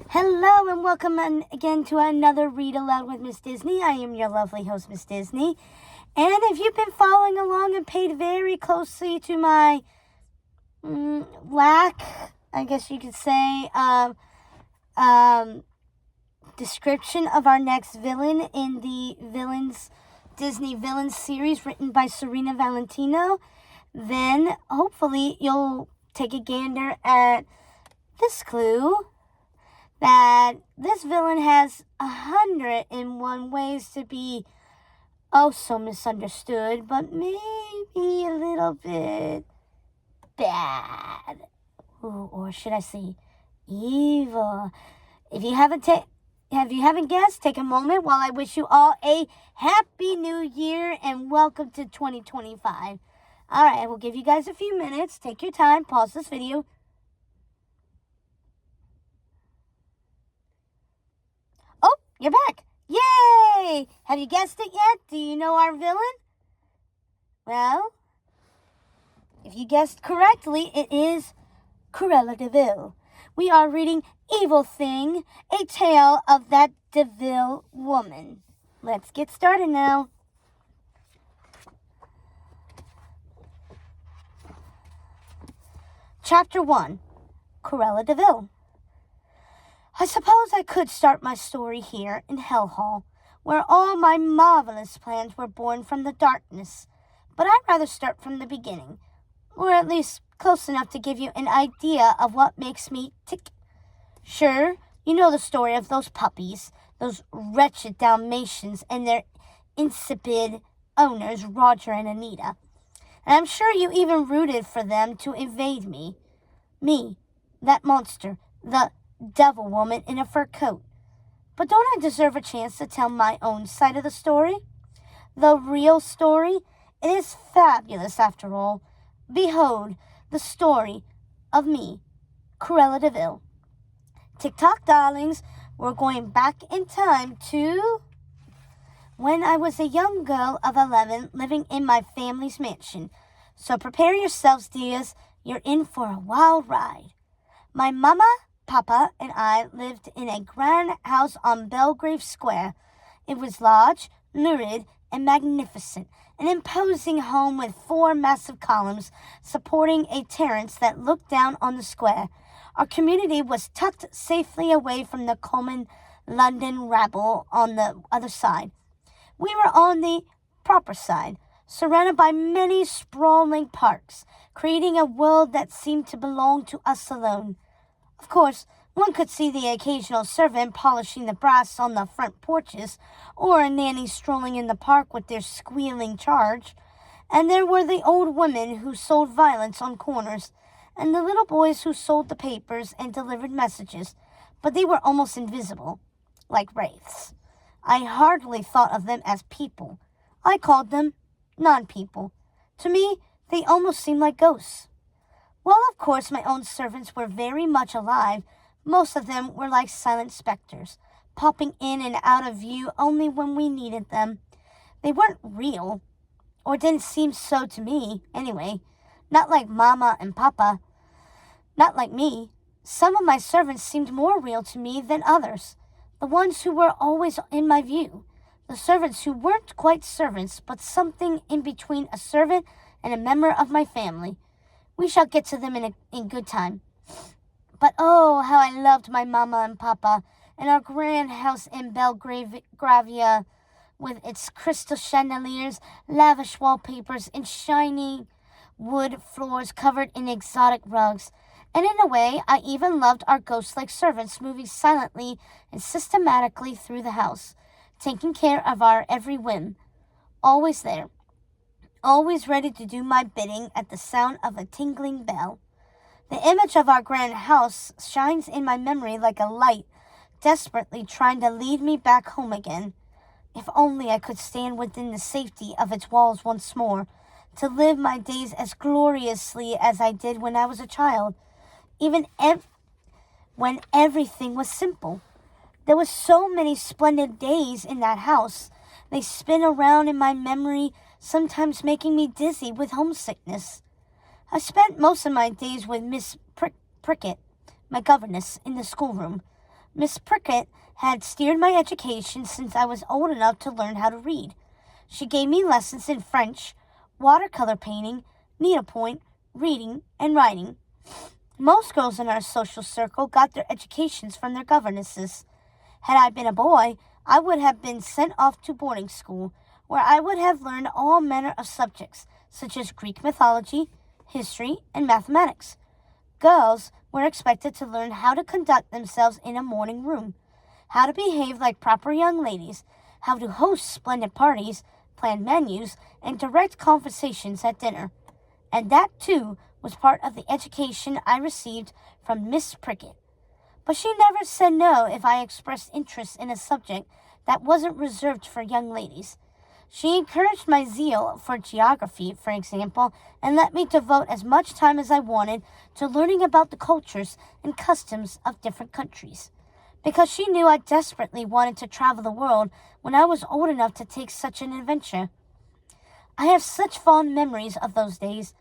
Hello and welcome again to another Read Aloud with Miss Disney. I am your lovely host, Miss Disney. And if you've been following along and paid very closely to my lack, I guess you could say, description of our next villain in the Disney Villains series written by Serena Valentino, then hopefully you'll take a gander at this clue that this villain has 101 ways to be oh so misunderstood, but maybe a little bit bad. Ooh, or should I say evil? If you haven't guessed, take a moment while I wish you all a happy new year and welcome to 2025. All right, I will give you guys a few minutes. Take your time, pause this video. Oh, you're back. Yay! Have you guessed it yet? Do you know our villain? Well, if you guessed correctly, it is Cruella De Vil. We are reading Evil Thing, a tale of that DeVil woman. Let's get started now. Chapter 1, Cruella De Vil. I suppose I could start my story here in Hell Hall, where all my marvelous plans were born from the darkness, but I'd rather start from the beginning, or at least close enough to give you an idea of what makes me tick. Sure, you know the story of those puppies, those wretched Dalmatians and their insipid owners, Roger and Anita. And I'm sure you even rooted for them to evade me. Me, that monster, the devil woman in a fur coat. But don't I deserve a chance to tell my own side of the story? The real story? It is fabulous after all. Behold, the story of me, Cruella De Vil. Tick-tock, darlings, we're going back in time to when I was a young girl of 11 living in my family's mansion. So prepare yourselves, dears. You're in for a wild ride. My mama, Papa, and I lived in a grand house on Belgrave Square. It was large, lurid, and magnificent, an imposing home with 4 massive columns supporting a terrace that looked down on the square. Our community was tucked safely away from the common London rabble on the other side. We were on the proper side, surrounded by many sprawling parks, creating a world that seemed to belong to us alone. Of course, one could see the occasional servant polishing the brass on the front porches, or a nanny strolling in the park with their squealing charge. And there were the old women who sold violets on corners, and the little boys who sold the papers and delivered messages, but they were almost invisible, like wraiths. I hardly thought of them as people. I called them non-people. To me, they almost seemed like ghosts. Well, of course, my own servants were very much alive. Most of them were like silent specters, popping in and out of view only when we needed them. They weren't real, or didn't seem so to me, anyway. Not like Mama and Papa. Not like me. Some of my servants seemed more real to me than others. The ones who were always in my view. The servants who weren't quite servants, but something in between a servant and a member of my family. We shall get to them in good time. But how I loved my Mama and Papa, and our grand house in Belgravia, with its crystal chandeliers, lavish wallpapers, and shiny wood floors covered in exotic rugs. And in a way, I even loved our ghost-like servants moving silently and systematically through the house, taking care of our every whim. Always there. Always ready to do my bidding at the sound of a tingling bell. The image of our grand house shines in my memory like a light, desperately trying to lead me back home again. If only I could stand within the safety of its walls once more, to live my days as gloriously as I did when I was a child, even when everything was simple. There were so many splendid days in that house. They spin around in my memory, sometimes making me dizzy with homesickness. I spent most of my days with Miss Prickett, my governess, in the schoolroom. Miss Prickett had steered my education since I was old enough to learn how to read. She gave me lessons in French, watercolor painting, needlepoint, reading, and writing. Most girls in our social circle got their educations from their governesses. Had I been a boy, I would have been sent off to boarding school, where I would have learned all manner of subjects, such as Greek mythology, history, and mathematics. Girls were expected to learn how to conduct themselves in a morning room, how to behave like proper young ladies, how to host splendid parties, plan menus, and direct conversations at dinner. And that, too, was part of the education I received from Miss Prickett. But she never said no if I expressed interest in a subject that wasn't reserved for young ladies. She encouraged my zeal for geography, for example, and let me devote as much time as I wanted to learning about the cultures and customs of different countries, because she knew I desperately wanted to travel the world when I was old enough to take such an adventure. I have such fond memories of those days,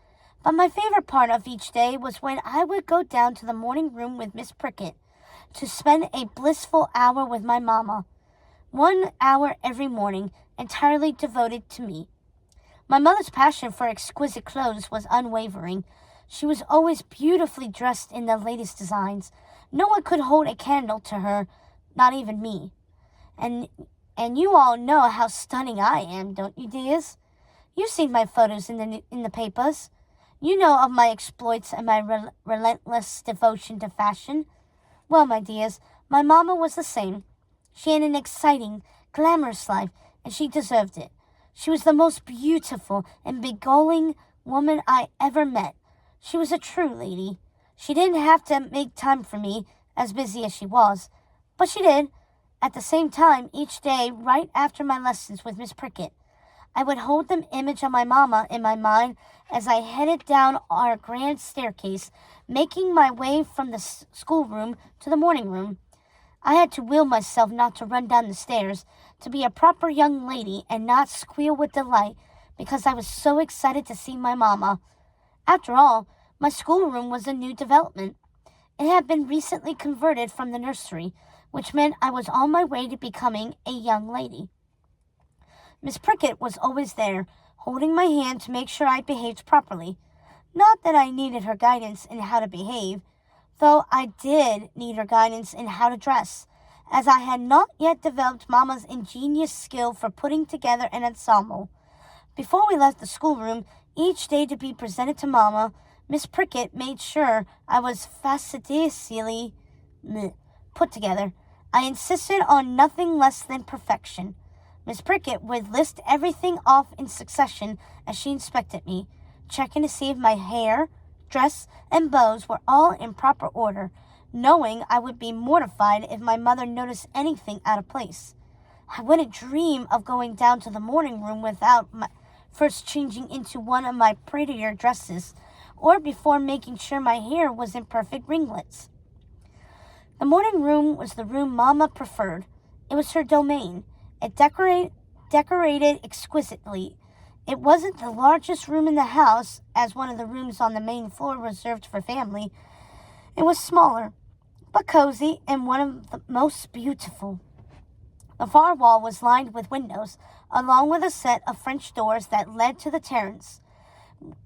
but my favorite part of each day was when I would go down to the morning room with Miss Prickett to spend a blissful hour with my mama. 1 hour every morning, entirely devoted to me. My mother's passion for exquisite clothes was unwavering. She was always beautifully dressed in the latest designs. No one could hold a candle to her, not even me. And you all know how stunning I am, don't you, dears? You've seen my photos in the papers. You know of my exploits and my relentless devotion to fashion. Well, my dears, my mama was the same. She had an exciting, glamorous life, and she deserved it. She was the most beautiful and beguiling woman I ever met. She was a true lady. She didn't have to make time for me, as busy as she was, but she did. At the same time, each day, right after my lessons with Miss Prickett, I would hold the image of my mama in my mind as I headed down our grand staircase, making my way from the schoolroom to the morning room. I had to will myself not to run down the stairs, to be a proper young lady and not squeal with delight because I was so excited to see my mama. After all, my schoolroom was a new development. It had been recently converted from the nursery, which meant I was on my way to becoming a young lady. Miss Prickett was always there, holding my hand to make sure I behaved properly. Not that I needed her guidance in how to behave, though I did need her guidance in how to dress, as I had not yet developed Mama's ingenious skill for putting together an ensemble. Before we left the schoolroom, each day to be presented to Mama, Miss Prickett made sure I was fastidiously put together. I insisted on nothing less than perfection. Miss Prickett would list everything off in succession as she inspected me, checking to see if my hair, dress, and bows were all in proper order, knowing I would be mortified if my mother noticed anything out of place. I wouldn't dream of going down to the morning room without first changing into one of my prettier dresses, or before making sure my hair was in perfect ringlets. The morning room was the room Mama preferred. It was her domain. It decorated exquisitely. It wasn't the largest room in the house, as one of the rooms on the main floor reserved for family. It was smaller, but cozy, and one of the most beautiful. The far wall was lined with windows, along with a set of French doors that led to the terrace,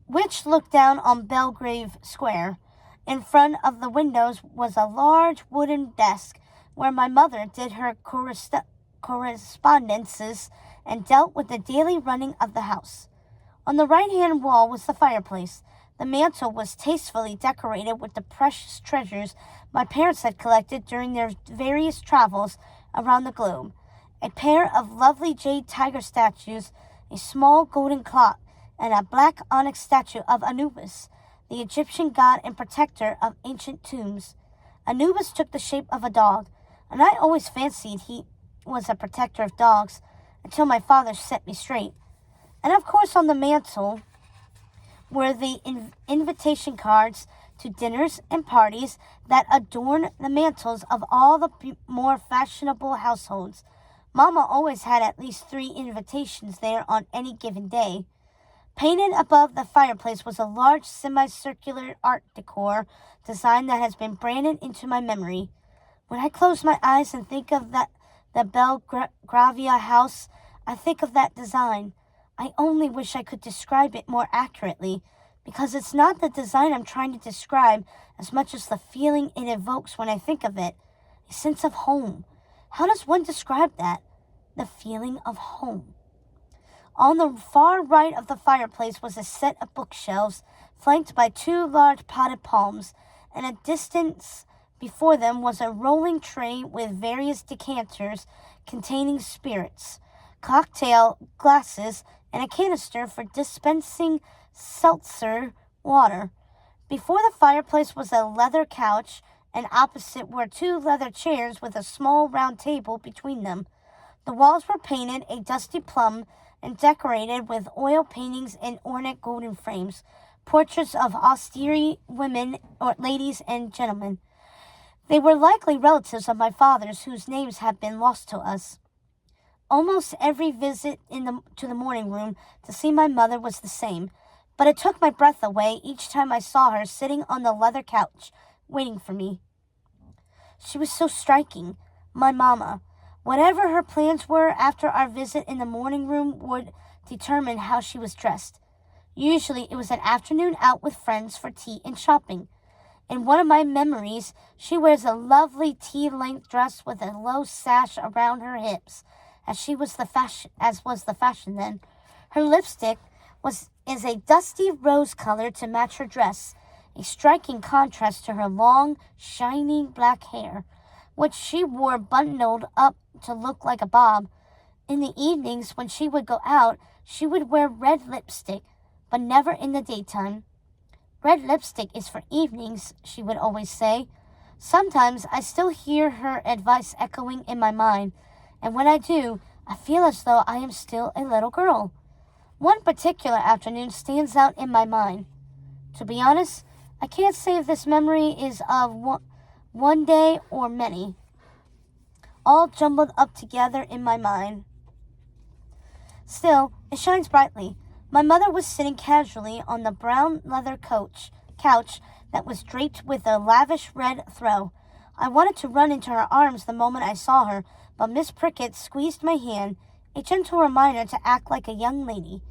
which looked down on Belgrave Square. In front of the windows was a large wooden desk where my mother did her correspondences and dealt with the daily running of the house. On the right-hand wall was the fireplace. The mantel was tastefully decorated with the precious treasures my parents had collected during their various travels around the globe. A pair of lovely jade tiger statues, a small golden clock, and a black onyx statue of Anubis, the Egyptian god and protector of ancient tombs. Anubis took the shape of a dog, and I always fancied he was a protector of dogs until my father set me straight. And of course on the mantel were the invitation cards to dinners and parties that adorn the mantels of all the more fashionable households. Mama always had at least 3 invitations there on any given day. Painted above the fireplace was a large semicircular art decor design that has been branded into my memory. When I close my eyes and think of the Belgravia house, I think of that design. I only wish I could describe it more accurately, because it's not the design I'm trying to describe as much as the feeling it evokes when I think of it. A sense of home. How does one describe that? The feeling of home. On the far right of the fireplace was a set of bookshelves, flanked by 2 large potted palms, and a distance before them was a rolling tray with various decanters containing spirits, cocktail glasses, and a canister for dispensing seltzer water. Before the fireplace was a leather couch, and opposite were 2 leather chairs with a small round table between them. The walls were painted a dusty plum and decorated with oil paintings in ornate golden frames, portraits of austere women, or ladies and gentlemen. They were likely relatives of my father's, whose names have been lost to us. Almost every visit to the morning room to see my mother was the same, but it took my breath away each time I saw her sitting on the leather couch, waiting for me. She was so striking, my mamma. Whatever her plans were after our visit in the morning room would determine how she was dressed. Usually it was an afternoon out with friends for tea and shopping. In one of my memories, she wears a lovely tea-length dress with a low sash around her hips, as was the fashion then. Her lipstick is a dusty rose color to match her dress, a striking contrast to her long, shining black hair, which she wore buttoned up to look like a bob. In the evenings, when she would go out, she would wear red lipstick, but never in the daytime. Red lipstick is for evenings, she would always say. Sometimes I still hear her advice echoing in my mind, and when I do, I feel as though I am still a little girl. One particular afternoon stands out in my mind. To be honest, I can't say if this memory is of one day or many, all jumbled up together in my mind. Still, it shines brightly. My mother was sitting casually on the brown leather couch that was draped with a lavish red throw. I wanted to run into her arms the moment I saw her, but Miss Prickett squeezed my hand, a gentle reminder to act like a young lady.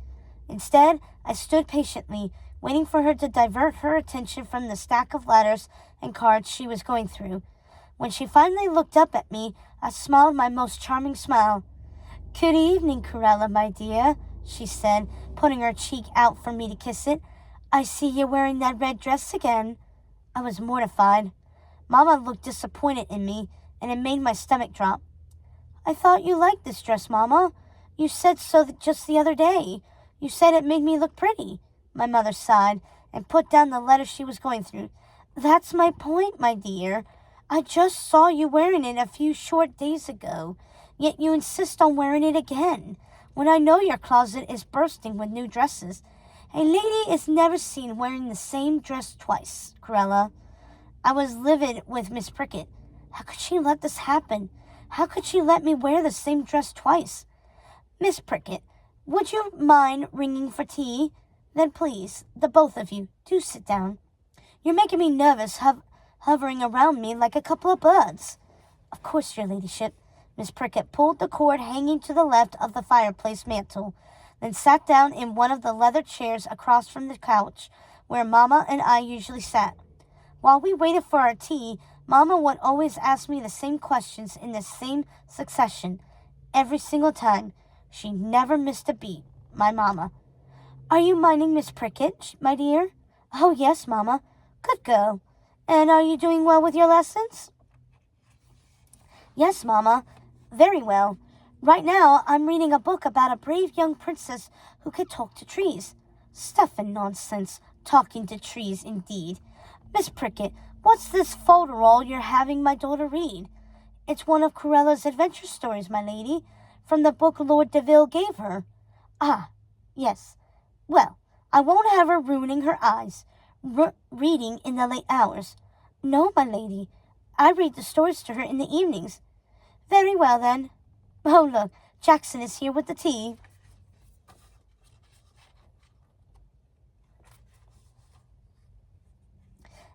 Instead, I stood patiently, waiting for her to divert her attention from the stack of letters and cards she was going through. When she finally looked up at me, I smiled my most charming smile. "Good evening, Cruella, my dear," she said, putting her cheek out for me to kiss it. "I see you're wearing that red dress again." I was mortified. Mama looked disappointed in me, and it made my stomach drop. "I thought you liked this dress, Mama. You said so just the other day. You said it made me look pretty." My mother sighed and put down the letter she was going through. "That's my point, my dear. I just saw you wearing it a few short days ago, yet you insist on wearing it again, when I know your closet is bursting with new dresses. A lady is never seen wearing the same dress twice, Cruella." I was livid with Miss Prickett. How could she let this happen? How could she let me wear the same dress twice? "Miss Prickett, would you mind ringing for tea? Then please, the both of you, do sit down. You're making me nervous, hovering around me like a couple of birds." "Of course, your ladyship." Miss Prickett pulled the cord hanging to the left of the fireplace mantel, then sat down in one of the leather chairs across from the couch where Mama and I usually sat. While we waited for our tea, Mama would always ask me the same questions in the same succession. Every single time. She never missed a beat, my Mama. "Are you minding Miss Prickett, my dear?" "Oh, yes, Mama." "Good girl. And are you doing well with your lessons?" "Yes, Mama. Very well. Right now, I'm reading a book about a brave young princess who could talk to trees." "Stuff and nonsense. Talking to trees, indeed. Miss Prickett, what's this folderol you're having my daughter read?" "It's one of Cruella's adventure stories, my lady, from the book Lord DeVil gave her." "Ah, yes. Well, I won't have her ruining her eyes, reading in the late hours." "No, my lady. I read the stories to her in the evenings." "Very well, then. Oh, look, Jackson is here with the tea."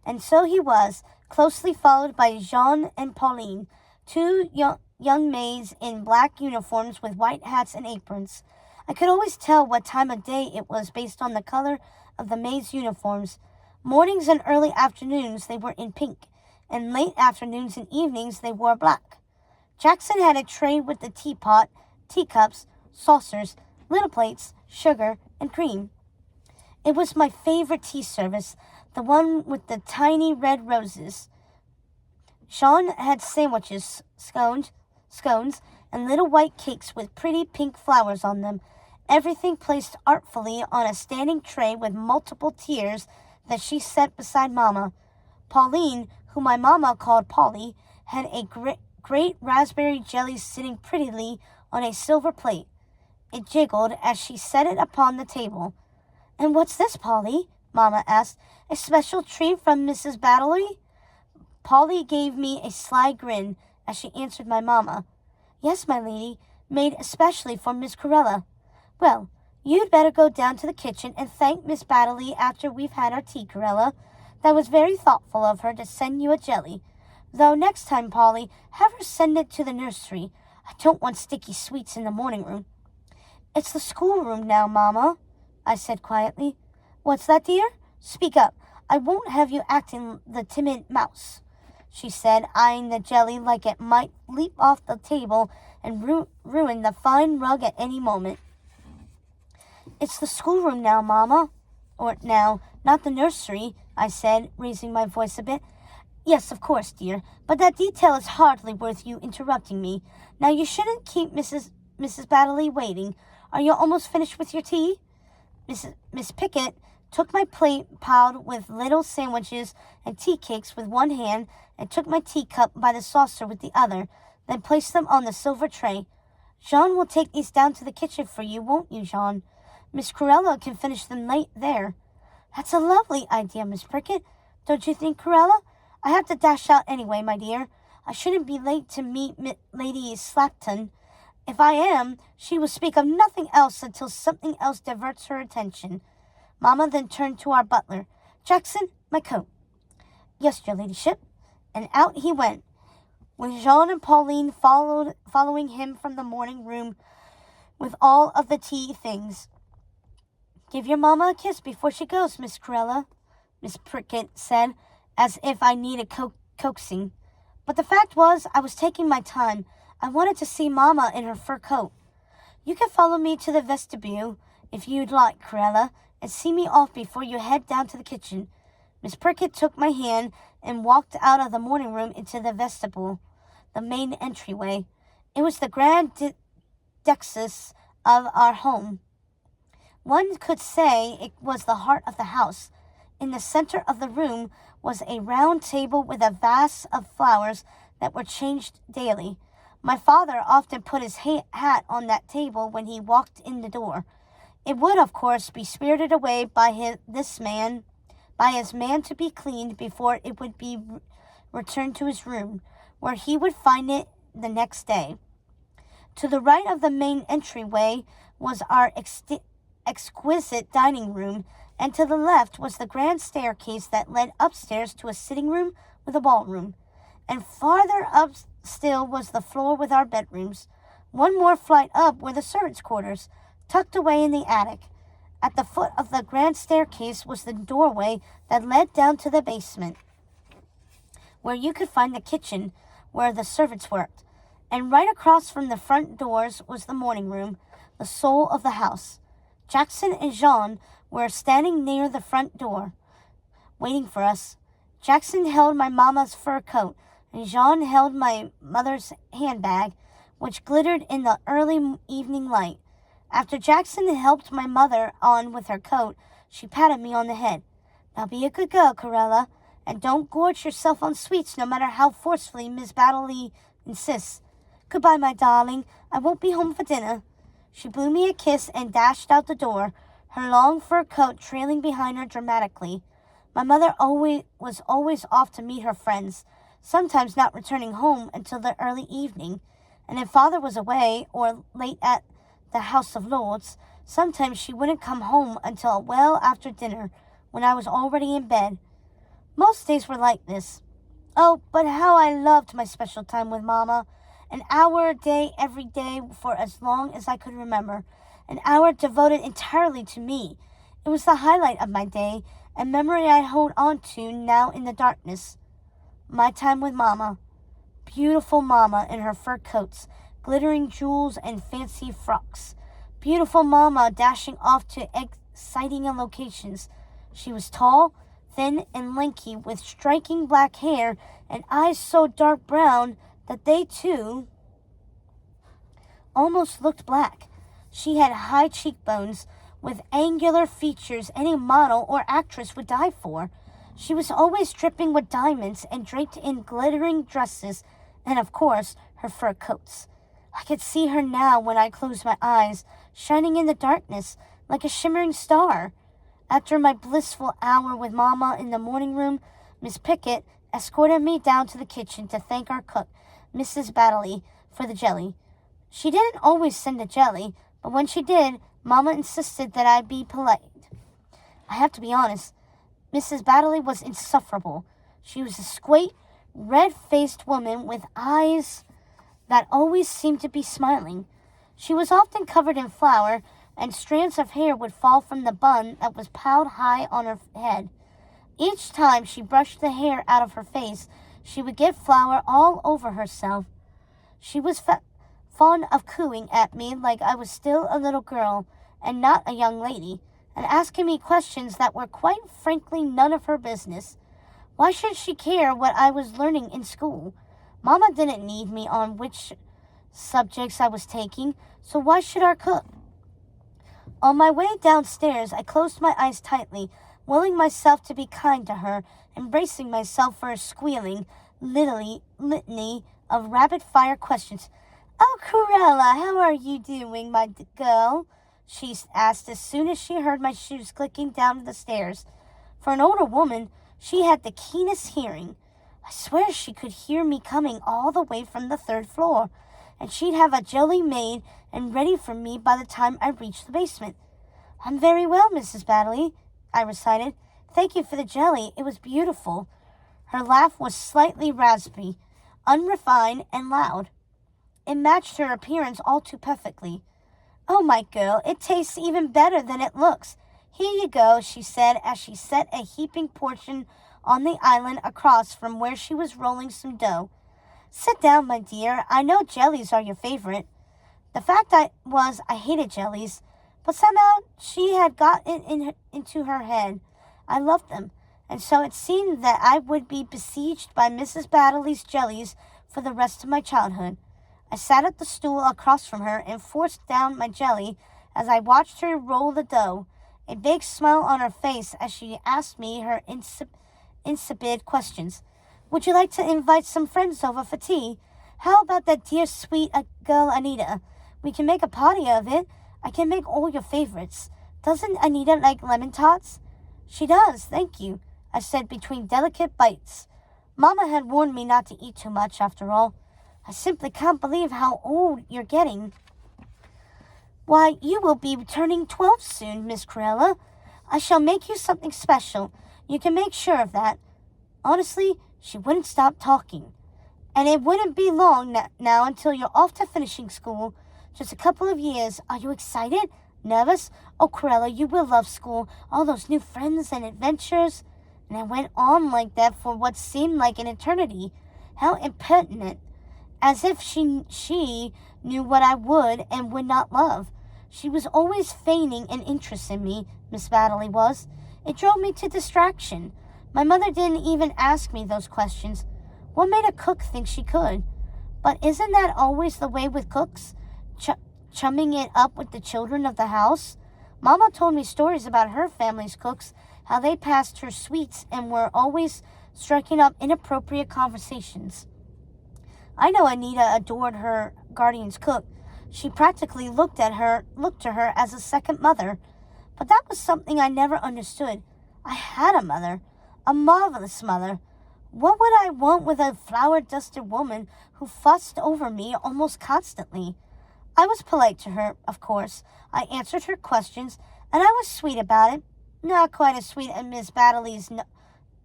And so he was, closely followed by Jean and Pauline, two young maids in black uniforms with white hats and aprons. I could always tell what time of day it was based on the color of the maids' uniforms. Mornings and early afternoons they were in pink, and late afternoons and evenings they wore black. Jackson had a tray with the teapot, teacups, saucers, little plates, sugar, and cream. It was my favorite tea service, the one with the tiny red roses. Sean had sandwiches, scones, and little white cakes with pretty pink flowers on them, everything placed artfully on a standing tray with multiple tiers that she set beside Mama. Pauline, who my Mama called Polly, had a great raspberry jelly sitting prettily on a silver plate. It jiggled as she set it upon the table. "And what's this, Polly?" Mama asked. "A special treat from Mrs. Baddeley?" Polly gave me a sly grin as she answered my Mama. "Yes, my lady, made especially for Miss Cruella." "Well, you'd better go down to the kitchen and thank Miss Baddeley after we've had our tea, Cruella. That was very thoughtful of her to send you a jelly. Though next time, Polly, have her send it to the nursery. I don't want sticky sweets in the morning room." "It's the schoolroom now, Mama," I said quietly. "What's that, dear? Speak up. I won't have you acting the timid mouse," she said, eyeing the jelly like it might leap off the table and ruin the fine rug at any moment. "It's the schoolroom now, Mama. Or now, not the nursery," I said, raising my voice a bit. "Yes, of course, dear, but that detail is hardly worth you interrupting me. Now you shouldn't keep Mrs. Baddeley waiting. Are you almost finished with your tea?" Miss Pickett took my plate piled with little sandwiches and tea cakes with one hand and took my teacup by the saucer with the other, then placed them on the silver tray. "Jean will take these down to the kitchen for you, won't you, Jean? Miss Cruella can finish them late there." "That's a lovely idea, Miss Pickett. Don't you think, Cruella? I have to dash out anyway, my dear. I shouldn't be late to meet Lady Slapton. If I am, she will speak of nothing else until something else diverts her attention." Mama then turned to our butler. "Jackson, my coat." "Yes, your ladyship." And out he went, with Jean and Pauline following him from the morning room with all of the tea things. "Give your Mama a kiss before she goes, Miss Cruella," Miss Pickett said, as if I needed coaxing. But the fact was, I was taking my time. I wanted to see Mama in her fur coat. "You can follow me to the vestibule, if you'd like, Cruella, and see me off before you head down to the kitchen." Miss Pickett took my hand and walked out of the morning room into the vestibule, the main entryway. It was the grand dexus of our home. One could say it was the heart of the house. In the center of the room was a round table with a vase of flowers that were changed daily. My father often put his hat on that table when he walked in the door. It would, of course, be spirited away by his man to be cleaned before it would be returned to his room, where he would find it the next day. To the right of the main entryway was our exquisite dining room, and to the left was the grand staircase that led upstairs to a sitting room with a ballroom. And farther up still was the floor with our bedrooms. One more flight up were the servants' quarters, tucked away in the attic. At the foot of the grand staircase was the doorway that led down to the basement, where you could find the kitchen where the servants worked. And right across from the front doors was the morning room, the soul of the house. Jackson and Jean were standing near the front door, waiting for us. Jackson held my Mama's fur coat, and Jean held my mother's handbag, which glittered in the early evening light. After Jackson helped my mother on with her coat, she patted me on the head. "Now be a good girl, Cruella, and don't gorge yourself on sweets no matter how forcefully Miss Baddeley insists. Goodbye, my darling. I won't be home for dinner." She blew me a kiss and dashed out the door, her long fur coat trailing behind her dramatically. My mother was always off to meet her friends, sometimes not returning home until the early evening. And if Father was away or late at the House of Lords, sometimes she wouldn't come home until well after dinner, when I was already in bed. Most days were like this. Oh, but how I loved my special time with Mama. An hour a day, every day, for as long as I could remember. An hour devoted entirely to me. It was the highlight of my day, a memory I hold on to now in the darkness. My time with Mama. Beautiful Mama in her fur coats, glittering jewels, and fancy frocks. Beautiful Mama dashing off to exciting locations. She was tall, thin, and lanky, with striking black hair and eyes so dark brown that they, too, almost looked black. She had high cheekbones, with angular features any model or actress would die for. She was always dripping with diamonds and draped in glittering dresses, and of course, her fur coats. I could see her now when I closed my eyes, shining in the darkness like a shimmering star. After my blissful hour with Mama in the morning room, Miss Pickett escorted me down to the kitchen to thank our cook, Mrs. Baddeley, for the jelly. She didn't always send the jelly, but when she did, Mama insisted that I be polite. I have to be honest, Mrs. Baddeley was insufferable. She was a squat, red-faced woman with eyes that always seemed to be smiling. She was often covered in flour, and strands of hair would fall from the bun that was piled high on her head. Each time she brushed the hair out of her face, she would get flour all over herself. She was fond of cooing at me like I was still a little girl and not a young lady, and asking me questions that were quite frankly none of her business. Why should she care what I was learning in school? Mama didn't need me on which subjects I was taking, so why should our cook? On my way downstairs, I closed my eyes tightly, willing myself to be kind to her, and bracing myself for a squealing litany of rapid-fire questions. "Oh, Cruella, how are you doing, my girl?" she asked as soon as she heard my shoes clicking down the stairs. For an older woman, she had the keenest hearing. I swear she could hear me coming all the way from the 3rd floor, and she'd have a jelly made and ready for me by the time I reached the basement. "I'm very well, Mrs. Baddeley," I recited. "Thank you for the jelly. It was beautiful." Her laugh was slightly raspy, unrefined, and loud. It matched her appearance all too perfectly. "Oh, my girl, it tastes even better than it looks. Here you go," she said as she set a heaping portion on the island across from where she was rolling some dough. "Sit down, my dear. I know jellies are your favorite." The fact I hated jellies, but somehow she had got it into her head. I loved them, and so it seemed that I would be besieged by Mrs. Baddeley's jellies for the rest of my childhood. I sat at the stool across from her and forced down my jelly as I watched her roll the dough, a big smile on her face as she asked me her insipid questions. "Would you like to invite some friends over for tea? How about that dear sweet girl Anita? We can make a party of it. I can make all your favorites. Doesn't Anita like lemon tots?" "She does, thank you," I said between delicate bites. Mama had warned me not to eat too much, after all. "I simply can't believe how old you're getting." "Why, you will be turning 12 soon, Miss Cruella. I shall make you something special. You can make sure of that." Honestly, she wouldn't stop talking. "And it wouldn't be long now until you're off to finishing school. Just a couple of years. Are you excited? Nervous? Oh, Cruella, you will love school. All those new friends and adventures." And it went on like that for what seemed like an eternity. How impertinent. As if she knew what I would and would not love. She was always feigning an interest in me, Miss Baddeley was. It drove me to distraction. My mother didn't even ask me those questions. What made a cook think she could? But isn't that always the way with cooks? Chumming it up with the children of the house? Mama told me stories about her family's cooks, how they passed her sweets and were always striking up inappropriate conversations. I know Anita adored her guardian's cook. She practically looked to her as a second mother. But that was something I never understood. I had a mother, a marvelous mother. What would I want with a flour-dusted woman who fussed over me almost constantly? I was polite to her, of course. I answered her questions, and I was sweet about it. Not quite as sweet as Miss Baddeley's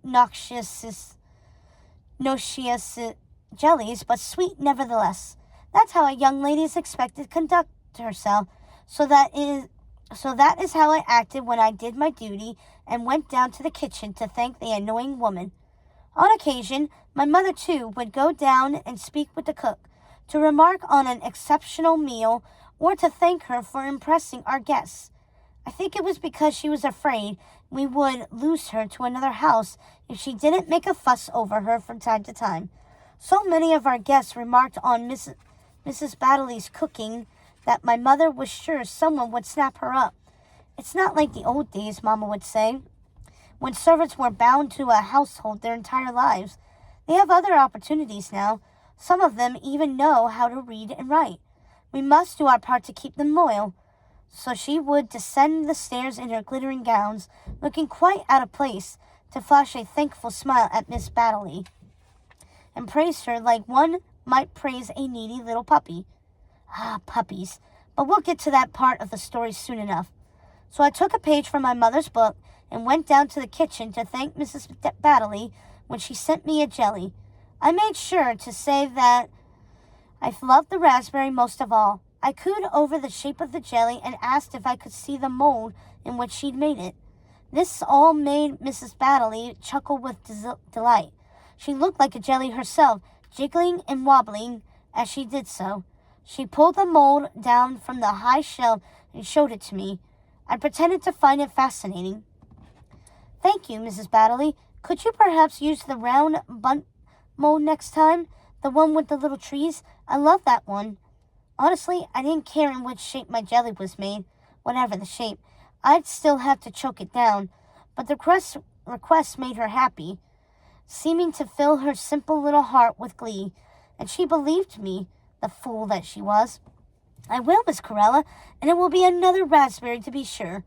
noxious No shea jellies, but sweet nevertheless. That's how a young lady is expected to conduct herself. So that is how I acted when I did my duty and went down to the kitchen to thank the annoying woman. On occasion, my mother too would go down and speak with the cook, to remark on an exceptional meal or to thank her for impressing our guests. I think it was because she was afraid we would lose her to another house if she didn't make a fuss over her from time to time. So many of our guests remarked on Mrs. Baddeley's cooking that my mother was sure someone would snap her up. It's not like the old days, Mama would say, when servants were bound to a household their entire lives. They have other opportunities now. Some of them even know how to read and write. We must do our part to keep them loyal. So she would descend the stairs in her glittering gowns, looking quite out of place, to flash a thankful smile at Miss Baddeley, and praise her like one might praise a needy little puppy. Ah, puppies. But we'll get to that part of the story soon enough. So I took a page from my mother's book and went down to the kitchen to thank Mrs. Baddeley when she sent me a jelly. I made sure to say that I loved the raspberry most of all. I cooed over the shape of the jelly and asked if I could see the mold in which she'd made it. This all made Mrs. Baddeley chuckle with delight. She looked like a jelly herself, jiggling and wobbling as she did so. She pulled the mold down from the high shelf and showed it to me. I pretended to find it fascinating. Thank you, Mrs. Baddeley. Could you perhaps use the round bunt mold next time? The one with the little trees? I love that one. Honestly, I didn't care in which shape my jelly was made. Whatever the shape, I'd still have to choke it down. But the request made her happy, seeming to fill her simple little heart with glee. And she believed me, the fool that she was. I will, Miss Cruella, and it will be another raspberry to be sure.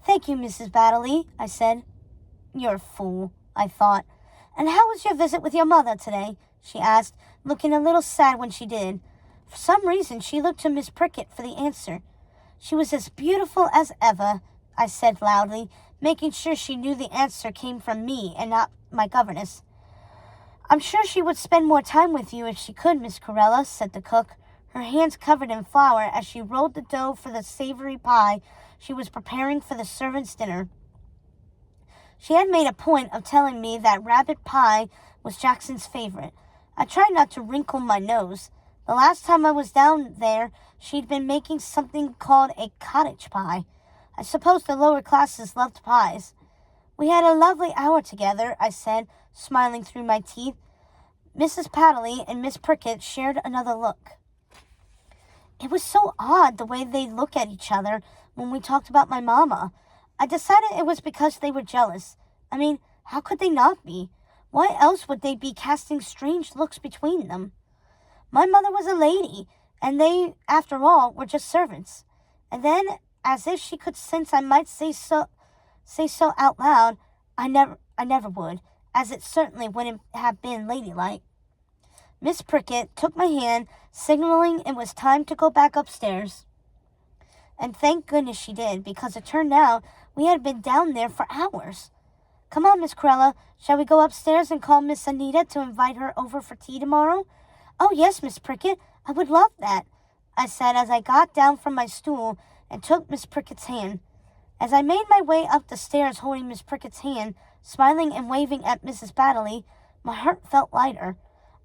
Thank you, Mrs. Baddeley, I said. You're a fool, I thought. And how was your visit with your mother today? She asked, looking a little sad when she did. For some reason, she looked to Miss Prickett for the answer. She was as beautiful as ever, I said loudly, making sure she knew the answer came from me and not my governess. I'm sure she would spend more time with you if she could, Miss Cruella, said the cook, her hands covered in flour as she rolled the dough for the savory pie she was preparing for the servants' dinner. She had made a point of telling me that rabbit pie was Jackson's favorite. I tried not to wrinkle my nose. The last time I was down there, she'd been making something called a cottage pie. I suppose the lower classes loved pies. We had a lovely hour together, I said, smiling through my teeth. Mrs. Baddeley and Miss Prickett shared another look. It was so odd the way they'd look at each other when we talked about my mama. I decided it was because they were jealous. I mean, how could they not be? Why else would they be casting strange looks between them? My mother was a lady, and they, after all, were just servants. And then, as if she could sense I might say so out loud, I never would, as it certainly wouldn't have been ladylike. Miss Prickett took my hand, signaling it was time to go back upstairs. And thank goodness she did, because it turned out we had been down there for hours. Come on, Miss Cruella, shall we go upstairs and call Miss Anita to invite her over for tea tomorrow? Oh, yes, Miss Prickett, I would love that, I said as I got down from my stool and took Miss Prickett's hand. As I made my way up the stairs holding Miss Prickett's hand, smiling and waving at Mrs. Baddeley, my heart felt lighter.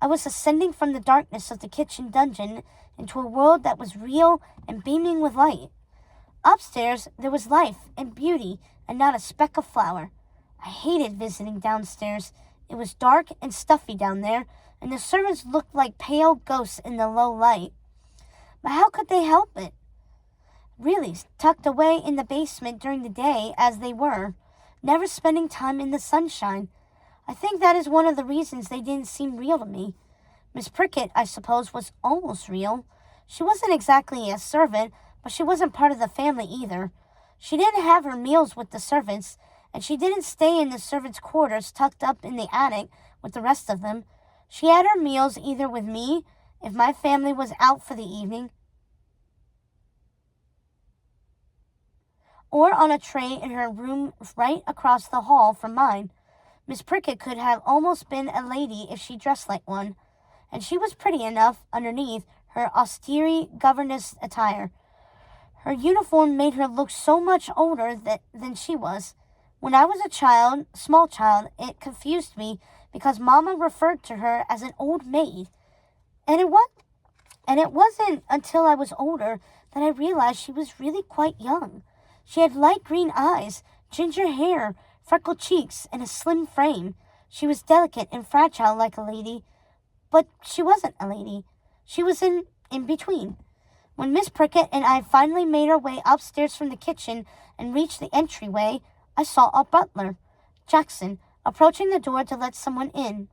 I was ascending from the darkness of the kitchen dungeon into a world that was real and beaming with light. Upstairs, there was life and beauty and not a speck of flour. I hated visiting downstairs. It was dark and stuffy down there, and the servants looked like pale ghosts in the low light. But how could they help it? Really, tucked away in the basement during the day as they were, never spending time in the sunshine. I think that is one of the reasons they didn't seem real to me. Miss Prickett, I suppose, was almost real. She wasn't exactly a servant, but she wasn't part of the family either. She didn't have her meals with the servants, and she didn't stay in the servants' quarters tucked up in the attic with the rest of them. She had her meals either with me, if my family was out for the evening, or on a tray in her room right across the hall from mine. Miss Prickett could have almost been a lady if she dressed like one, and she was pretty enough underneath her austere governess attire. Her uniform made her look so much older than she was. When I was a small child, it confused me because Mama referred to her as an old maid, and it wasn't until I was older that I realized she was really quite young. She had light green eyes, ginger hair, freckled cheeks, and a slim frame. She was delicate and fragile like a lady, but she wasn't a lady. She was in between. When Miss Prickett and I finally made our way upstairs from the kitchen and reached the entryway, I saw a butler, Jackson, approaching the door to let someone in.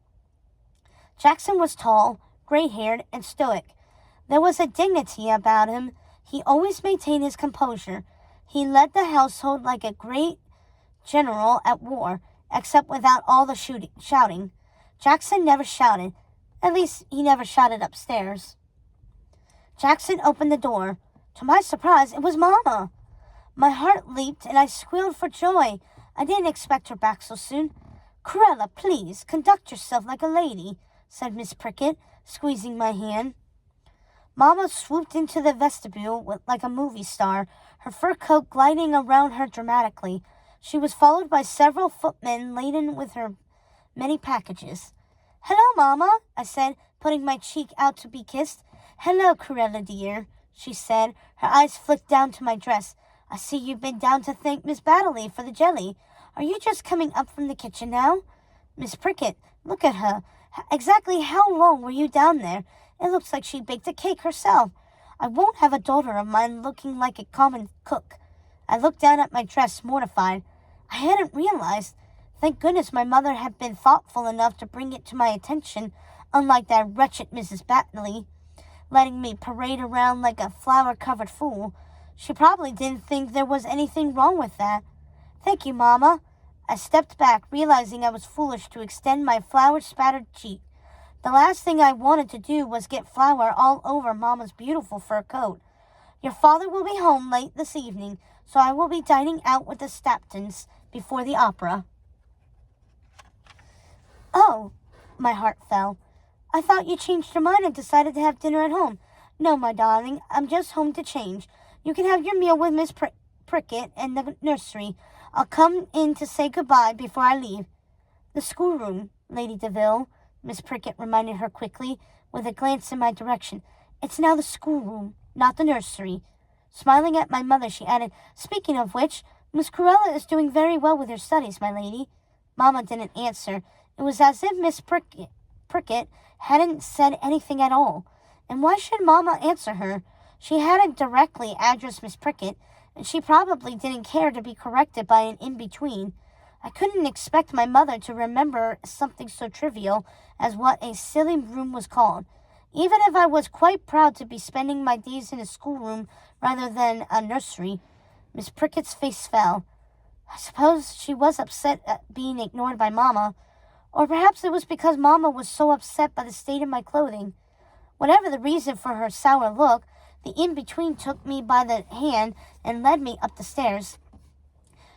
Jackson was tall, gray-haired, and stoic. There was a dignity about him. He always maintained his composure. He led the household like a great general at war, except without all the shouting. Jackson never shouted. At least, he never shouted upstairs. Jackson opened the door. To my surprise, it was Mama. My heart leaped, and I squealed for joy. I didn't expect her back so soon. "Cruella, please, conduct yourself like a lady," said Miss Prickett, squeezing my hand. Mama swooped into the vestibule like a movie star, her fur coat gliding around her dramatically. She was followed by several footmen laden with her many packages. "Hello, Mama," I said, putting my cheek out to be kissed. "Hello, Cruella dear," she said. Her eyes flicked down to my dress. "I see you've been down to thank Miss Baddeley for the jelly. Are you just coming up from the kitchen now? Miss Prickett, look at her. Exactly how long were you down there? It looks like she baked a cake herself. I won't have a daughter of mine looking like a common cook." I looked down at my dress, mortified. I hadn't realized. Thank goodness my mother had been thoughtful enough to bring it to my attention, unlike that wretched Mrs. Baddeley, letting me parade around like a flour-covered fool. She probably didn't think there was anything wrong with that. "Thank you, Mama." I stepped back, realizing I was foolish to extend my flour-spattered cheek. The last thing I wanted to do was get flour all over Mama's beautiful fur coat. "Your father will be home late this evening, so I will be dining out with the Staptons before the opera." "Oh," my heart fell. "I thought you changed your mind and decided to have dinner at home." "No, my darling, I'm just home to change. You can have your meal with Miss Prickett in the nursery. I'll come in to say goodbye before I leave." "The schoolroom, Lady DeVil," Miss Prickett reminded her quickly, with a glance in my direction. "It's now the schoolroom, not the nursery." Smiling at my mother, she added, "Speaking of which, Miss Cruella is doing very well with her studies, my lady." Mama didn't answer. It was as if Miss Prickett hadn't said anything at all. And why should Mama answer her? She hadn't directly addressed Miss Prickett, and she probably didn't care to be corrected by an in-between. I couldn't expect my mother to remember something so trivial as what a silly room was called, even if I was quite proud to be spending my days in a schoolroom rather than a nursery. Miss Prickett's face fell. I suppose she was upset at being ignored by Mama, or perhaps it was because Mama was so upset by the state of my clothing. Whatever the reason for her sour look, the in-between took me by the hand and led me up the stairs.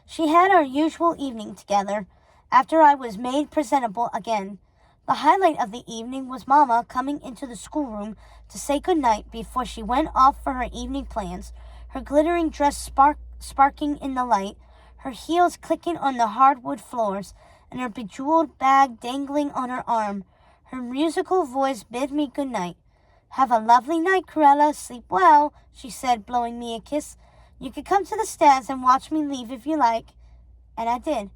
She had our usual evening together, after I was made presentable again. The highlight of the evening was Mama coming into the schoolroom to say good night before she went off for her evening plans, her glittering dress sparkling in the light, her heels clicking on the hardwood floors, and her bejeweled bag dangling on her arm. Her musical voice bid me good night. "Have a lovely night, Cruella. Sleep well," she said, blowing me a kiss. "You can come to the stairs and watch me leave if you like." And I did.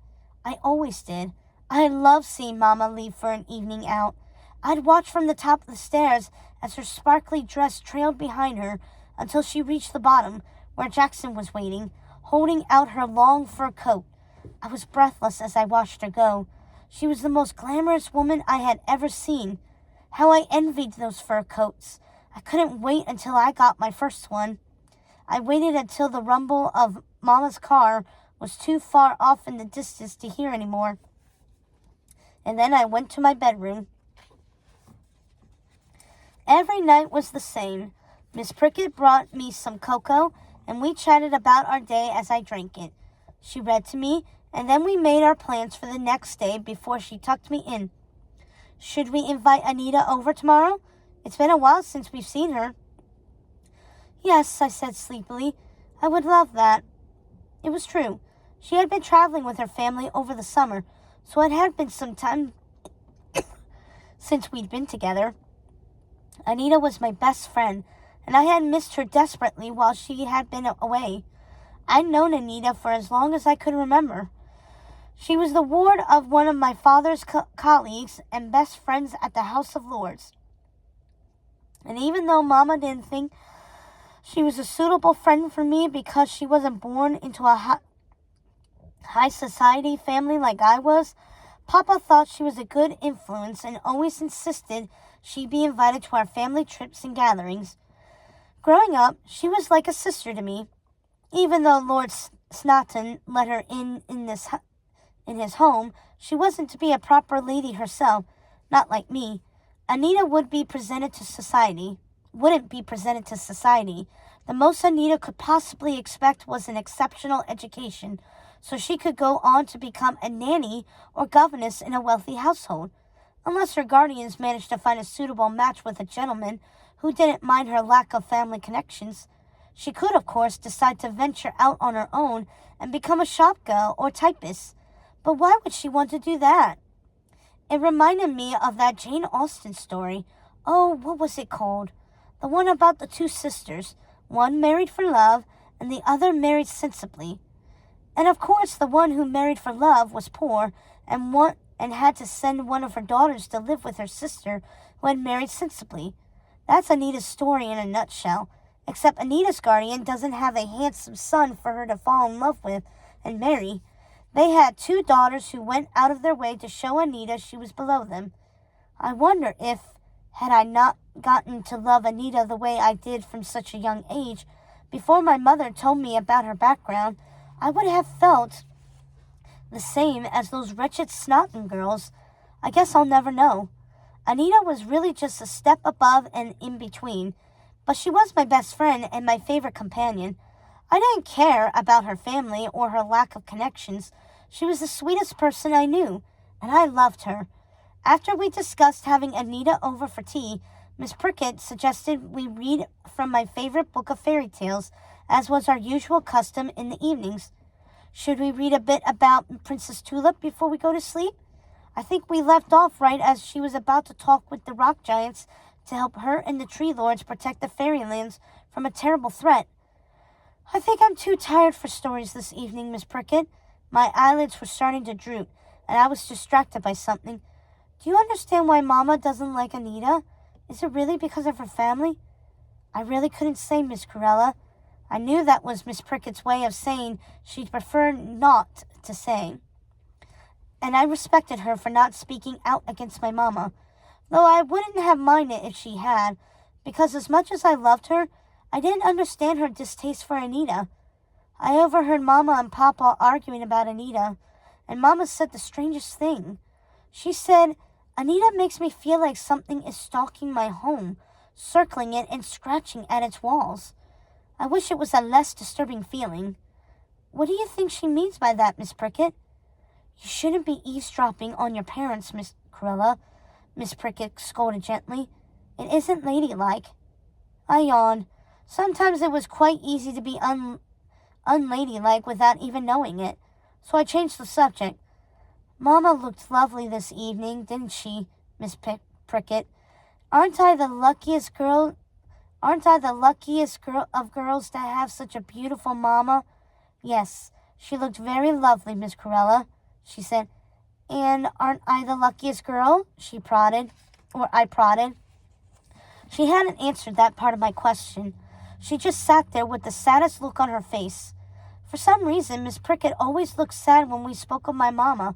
I always did. I loved seeing Mama leave for an evening out. I'd watch from the top of the stairs as her sparkly dress trailed behind her until she reached the bottom, where Jackson was waiting, holding out her long fur coat. I was breathless as I watched her go. She was the most glamorous woman I had ever seen. How I envied those fur coats. I couldn't wait until I got my first one. I waited until the rumble of Mama's car was too far off in the distance to hear anymore. And then I went to my bedroom. Every night was the same. Miss Prickett brought me some cocoa, and we chatted about our day as I drank it. She read to me, And then we made our plans for the next day before she tucked me in. Should we invite Anita over tomorrow? It's been a while since we've seen her. Yes, I said sleepily. I would love that. It was true. She had been traveling with her family over the summer, so it had been some time since we'd been together. Anita was my best friend, and I had missed her desperately while she had been away. I'd known Anita for as long as I could remember. She was the ward of one of my father's colleagues and best friends at the House of Lords. And even though Mama didn't think she was a suitable friend for me because she wasn't born into a high society family like I was, Papa thought she was a good influence and always insisted she be invited to our family trips and gatherings. Growing up, she was like a sister to me. Even though Lord Snotton let her in his home, she wasn't to be a proper lady herself, not like me. Anita wouldn't be presented to society. The most Anita could possibly expect was an exceptional education, so she could go on to become a nanny or governess in a wealthy household, unless her guardians managed to find a suitable match with a gentleman who didn't mind her lack of family connections. She could, of course, decide to venture out on her own and become a shop girl or typist, but why would she want to do that? It reminded me of that Jane Austen story. Oh, what was it called? The one about the two sisters. One married for love, and the other married sensibly. And of course, the one who married for love was poor and had to send one of her daughters to live with her sister who had married sensibly. That's Anita's story in a nutshell, except Anita's guardian doesn't have a handsome son for her to fall in love with and marry. They had two daughters who went out of their way to show Anita she was below them. I wonder if, had I not gotten to love Anita the way I did from such a young age, before my mother told me about her background, I would have felt the same as those wretched Snotton girls. I guess I'll never know. Anita was really just a step above and in between, but she was my best friend and my favorite companion. I didn't care about her family or her lack of connections. She was the sweetest person I knew, and I loved her. After we discussed having Anita over for tea, Miss Prickett suggested we read from my favorite book of fairy tales, as was our usual custom in the evenings. Should we read a bit about Princess Tulip before we go to sleep? I think we left off right as she was about to talk with the rock giants to help her and the tree lords protect the fairylands from a terrible threat. I think I'm too tired for stories this evening, Miss Prickett. My eyelids were starting to droop, and I was distracted by something. Do you understand why Mama doesn't like Anita? Is it really because of her family? I really couldn't say, Miss Cruella. I knew that was Miss Prickett's way of saying she'd prefer not to say. And I respected her for not speaking out against my Mama, though I wouldn't have minded if she had, because as much as I loved her, I didn't understand her distaste for Anita. I overheard Mama and Papa arguing about Anita, and Mama said the strangest thing. She said, Anita makes me feel like something is stalking my home, circling it and scratching at its walls. I wish it was a less disturbing feeling. What do you think she means by that, Miss Prickett? You shouldn't be eavesdropping on your parents, Miss Cruella, Miss Prickett scolded gently. It isn't ladylike. I yawned. Sometimes it was quite easy to be unladylike without even knowing it, so I changed the subject. Mama looked lovely this evening, didn't she, Miss Prickett? Aren't I the luckiest girl of girls to have such a beautiful Mama? Yes, she looked very lovely, Miss Cruella, she said. And aren't I the luckiest girl? I prodded. She hadn't answered that part of my question. She just sat there with the saddest look on her face. For some reason, Miss Prickett always looked sad when we spoke of my Mama,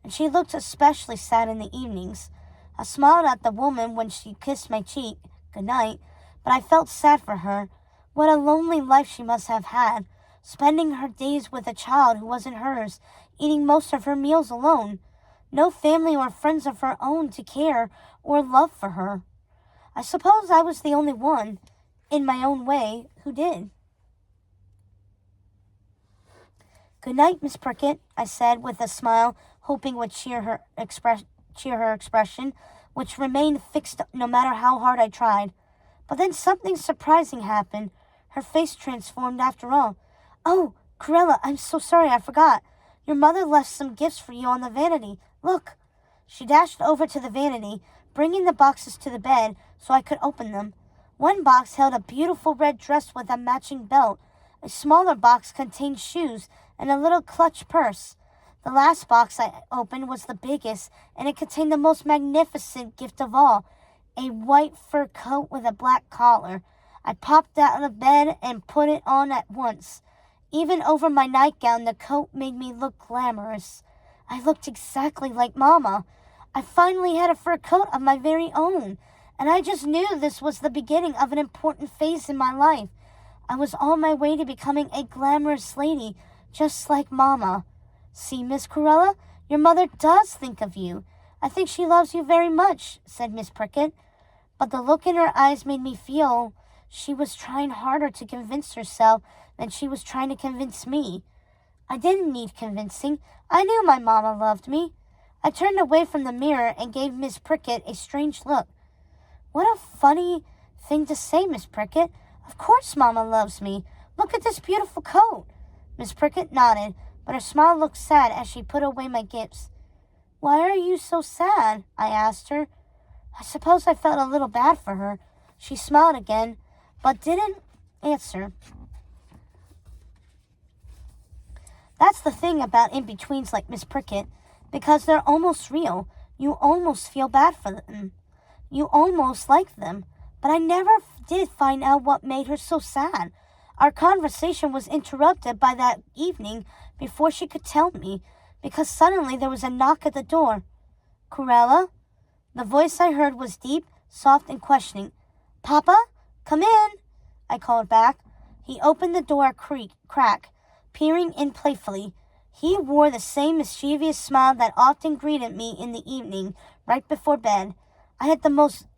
and she looked especially sad in the evenings. I smiled at the woman when she kissed my cheek, good night, but I felt sad for her. What a lonely life she must have had, spending her days with a child who wasn't hers, eating most of her meals alone. No family or friends of her own to care or love for her. I suppose I was the only one, in my own way, who did. Good "Good night, Miss Prickett," I said with a smile, hoping would cheer her expression, which remained fixed no matter how hard I tried. But then something surprising happened. Her face transformed after all. "Oh, Cruella, I'm so sorry, I forgot. Your mother left some gifts for you on the vanity. Look." She dashed over to the vanity, bringing the boxes to the bed so I could open them. One box held a beautiful red dress with a matching belt. A smaller box contained shoes and a little clutch purse. The last box I opened was the biggest, and it contained the most magnificent gift of all, a white fur coat with a black collar. I popped out of bed and put it on at once. Even over my nightgown, the coat made me look glamorous. I looked exactly like Mama. I finally had a fur coat of my very own, and I just knew this was the beginning of an important phase in my life. I was on my way to becoming a glamorous lady, just like Mama. "See, Miss Cruella, your mother does think of you. I think she loves you very much," said Miss Prickett. But the look in her eyes made me feel she was trying harder to convince herself than she was trying to convince me. I didn't need convincing. I knew my Mama loved me. I turned away from the mirror and gave Miss Prickett a strange look. "What a funny thing to say, Miss Prickett. Of course Mama loves me. Look at this beautiful coat." Miss Prickett nodded, but her smile looked sad as she put away my gifts. "Why are you so sad?" I asked her. I suppose I felt a little bad for her. She smiled again, but didn't answer. That's the thing about in-betweens like Miss Prickett. Because they're almost real, you almost feel bad for them. You almost like them. But I never did find out what made her so sad. Our conversation was interrupted by that evening before she could tell me, because suddenly there was a knock at the door. "Cruella?" The voice I heard was deep, soft, and questioning. "Papa, come in," I called back. He opened the door a crack, peering in playfully. He wore the same mischievous smile that often greeted me in the evening, right before bed. I had the most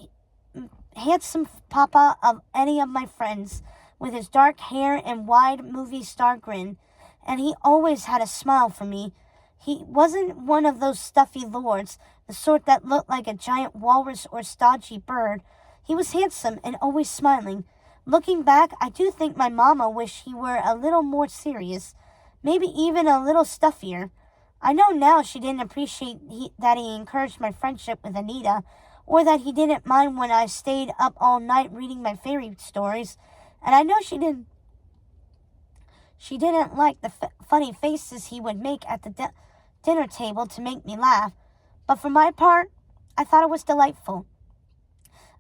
handsome papa of any of my friends, with his dark hair and wide movie star grin, and he always had a smile for me. He wasn't one of those stuffy lords, the sort that looked like a giant walrus or stodgy bird. He was handsome and always smiling. Looking back, I do think my Mama wished he were a little more serious. Maybe even a little stuffier. I know now she didn't appreciate that he encouraged my friendship with Anita, or that he didn't mind when I stayed up all night reading my fairy stories, and I know she didn't like the funny faces he would make at the dinner table to make me laugh, but for my part, I thought it was delightful.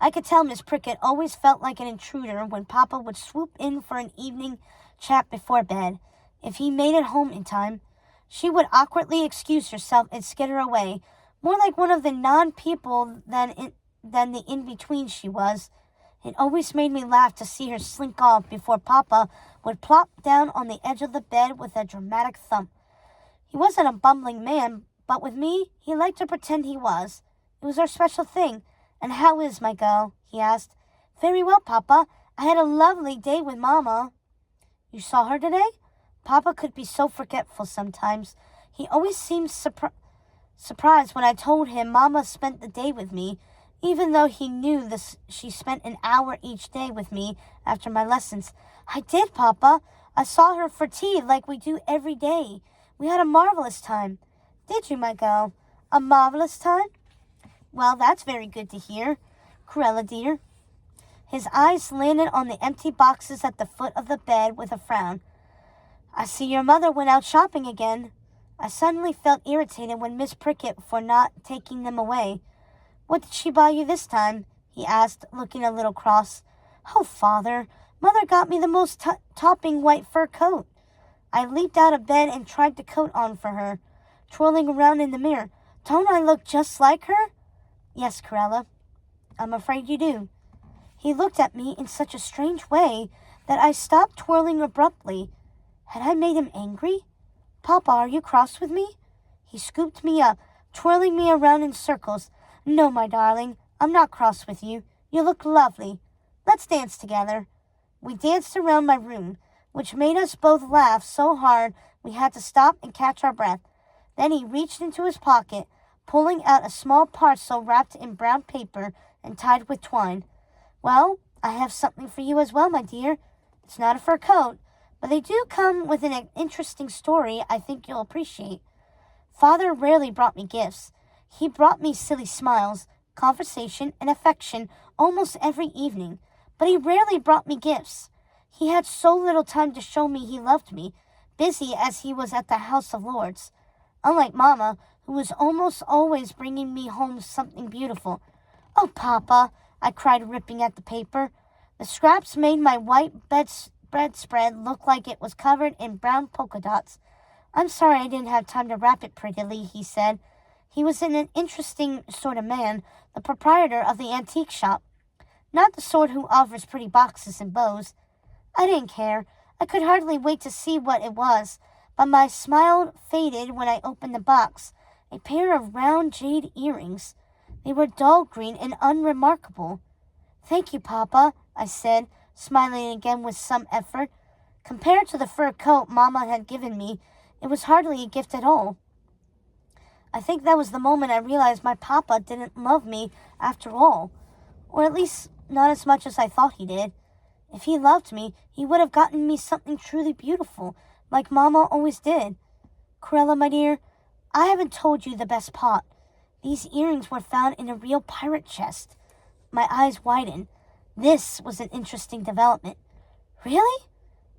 I could tell Miss Prickett always felt like an intruder when Papa would swoop in for an evening chat before bed. If he made it home in time, she would awkwardly excuse herself and skitter away, more like one of the non-people than the in-between she was. It always made me laugh to see her slink off before Papa would plop down on the edge of the bed with a dramatic thump. He wasn't a bumbling man, but with me, he liked to pretend he was. It was our special thing. "And how is my girl?" he asked. "Very well, Papa. I had a lovely day with Mama." "You saw her today?" Papa could be so forgetful sometimes. He always seemed surprised when I told him Mama spent the day with me, even though he knew she spent an hour each day with me after my lessons. "I did, Papa. I saw her for tea like we do every day. We had a marvelous time." "Did you, my girl? A marvelous time? Well, that's very good to hear, Cruella dear." His eyes landed on the empty boxes at the foot of the bed with a frown. "I see your mother went out shopping again." I suddenly felt irritated with Miss Prickett for not taking them away. "What did she buy you this time?" he asked, looking a little cross. "Oh, Father, Mother got me the most topping white fur coat." I leaped out of bed and tried the coat on for her, twirling around in the mirror. "Don't I look just like her?" "Yes, Cruella, I'm afraid you do." He looked at me in such a strange way that I stopped twirling abruptly. Had I made him angry? "Papa, are you cross with me?" He scooped me up, twirling me around in circles. "No, my darling, I'm not cross with you. You look lovely. Let's dance together." We danced around my room, which made us both laugh so hard We had to stop and catch our breath. Then he reached into his pocket, pulling out a small parcel wrapped in brown paper and tied with twine. Well, I have something for you as well, my dear. It's not a fur coat, but they do come with an interesting story I think you'll appreciate. Father rarely brought me gifts. He brought me silly smiles, conversation, and affection almost every evening, but he rarely brought me gifts. He had so little time to show me he loved me, busy as he was at the House of Lords. Unlike Mama, who was almost always bringing me home something beautiful. Oh, Papa, I cried, ripping at the paper. The scraps made my white bedspread look like it was covered in brown polka dots. I'm sorry I didn't have time to wrap it prettily, he said. He was an interesting sort of man, the proprietor of the antique shop. Not the sort who offers pretty boxes and bows. I didn't care. I could hardly wait to see what it was, but my smile faded when I opened the box. A pair of round jade earrings. They were dull green and unremarkable. Thank you, Papa, I said, smiling again with some effort. Compared to the fur coat Mama had given me, it was hardly a gift at all. I think that was the moment I realized my Papa didn't love me after all, or at least not as much as I thought he did. If he loved me, he would have gotten me something truly beautiful, like Mama always did. Cruella, my dear, I haven't told you the best part. These earrings were found in a real pirate chest. My eyes widened. This was an interesting development. Really?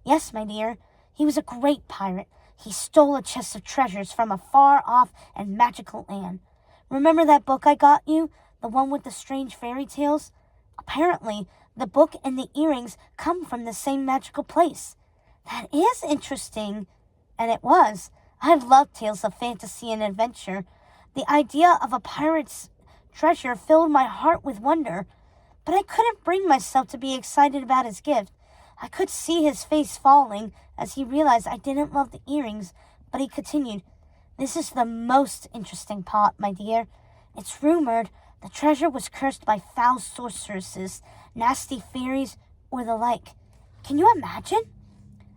Yes, my dear. He was a great pirate. He stole a chest of treasures from a far-off and magical land. Remember that book I got you? The one with the strange fairy tales? Apparently, the book and the earrings come from the same magical place. That is interesting. And it was. I love tales of fantasy and adventure. The idea of a pirate's treasure filled my heart with wonder. But I couldn't bring myself to be excited about his gift. I could see his face falling as he realized I didn't love the earrings, but he continued, This is the most interesting part, my dear. It's rumored the treasure was cursed by foul sorceresses, nasty fairies, or the like. Can you imagine?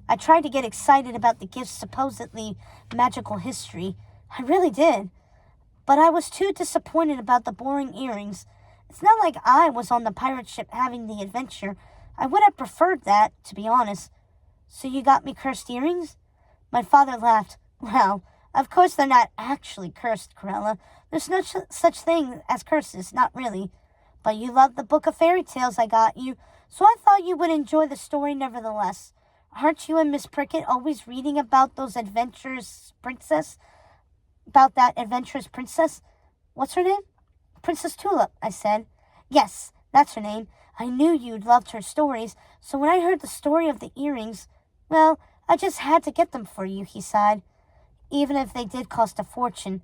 I tried to get excited about the gift's supposedly magical history. I really did. But I was too disappointed about the boring earrings. It's not like I was on the pirate ship having the adventure. I would have preferred that, to be honest. So you got me cursed earrings? My father laughed. Well, of course they're not actually cursed, Cruella. There's no such thing as curses, not really. But you loved the book of fairy tales I got you, so I thought you would enjoy the story nevertheless. Aren't you and Miss Prickett always reading about that adventurous princess? What's her name? Princess Tulip, I said. Yes, that's her name. I knew you'd loved her stories, so when I heard the story of the earrings, well, I just had to get them for you, he sighed. Even if they did cost a fortune.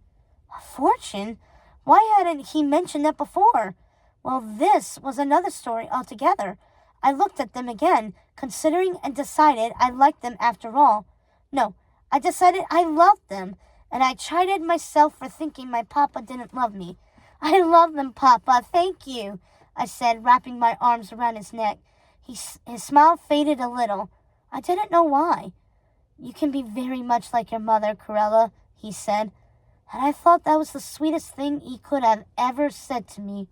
A fortune? Why hadn't he mentioned that before? Well, this was another story altogether. I looked at them again, considering and decided I liked them after all. No, I decided I loved them, and I chided myself for thinking my Papa didn't love me. I love them, Papa, thank you, I said, wrapping my arms around his neck. His smile faded a little. I didn't know why. You can be very much like your mother, Cruella, he said, and I thought that was the sweetest thing he could have ever said to me.